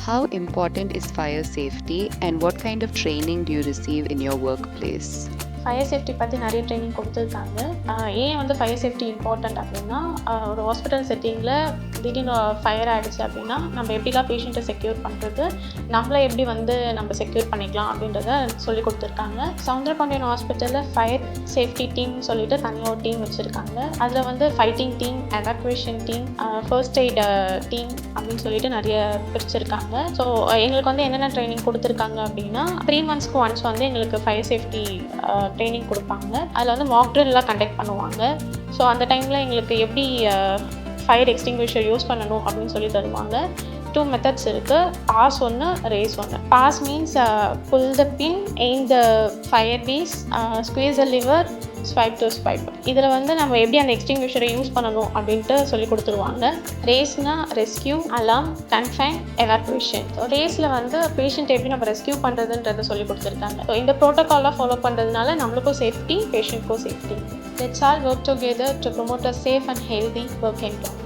How important is fire safety and what kind of training do you receive in your workplace? Fire safety பற்றி நிறைய training கொடுத்துருக்காங்க. ஏன் வந்து fire safety important அப்படின்னா, ஒரு hospital செட்டிங்கில் திடீர்னு ஃபயர் ஆகிடுச்சு அப்படின்னா நம்ம எப்படிலாம் பேஷண்ட்டை செக்யூர் பண்ணுறது, நம்மளை எப்படி வந்து நம்ம செக்யூர் பண்ணிக்கலாம் அப்படின்றத சொல்லி கொடுத்துருக்காங்க. சவுந்தரபாண்டியன் ஹாஸ்பிட்டலில் ஃபயர் சேஃப்டி டீம் சொல்லிட்டு தனியாக ஒரு டீம் வச்சுருக்காங்க. அதில் வந்து fighting team, evacuation team, first eight team அப்படின்னு சொல்லிட்டு நிறைய பிரிச்சுருக்காங்க. ஸோ எங்களுக்கு வந்து என்னென்ன ட்ரைனிங் கொடுத்துருக்காங்க அப்படின்னா, 3 monthsக்கு ஒன்ஸ் வந்து எங்களுக்கு ஃபயர் சேஃப்டி ட்ரைனிங் கொடுப்பாங்க. அதில் வந்து மாக் ட்ரில்லாம் கண்டக்ட் பண்ணுவாங்க. ஸோ அந்த டைமில் எங்களுக்கு எப்படி ஃபயர் எக்ஸ்டிங்விஷர் யூஸ் பண்ணணும் அப்படின்னு சொல்லி தருவாங்க. 2 மெத்தட்ஸ் இருக்குது. பாஸ் ஒன்று, ரேஸ் ஒன்று. PASS means pull the pin, aim the fire base, squeeze the lever, swipe to swipe. இதில் வந்து நம்ம எப்படி அந்த எக்ஸ்டிங்விஷரை யூஸ் பண்ணணும் அப்படின்ட்டு சொல்லி கொடுத்துருவாங்க. ரேஸ்னால் ரெஸ்கியூ, அலாம், கன்ஃபைன், எவாக்குவேஷன். ஸோ ரேஸில் வந்து பேஷண்ட் எப்படி நம்ம ரெஸ்கியூ பண்ணுறதுன்றதை சொல்லி கொடுத்துருக்காங்க. ஸோ இந்த ப்ரோட்டோக்காலாக ஃபாலோ பண்ணுறதுனால நம்மளுக்கும் சேஃப்டி, பேஷண்ட்க்கும் safety. Let's all work together to promote a safe and healthy work environment.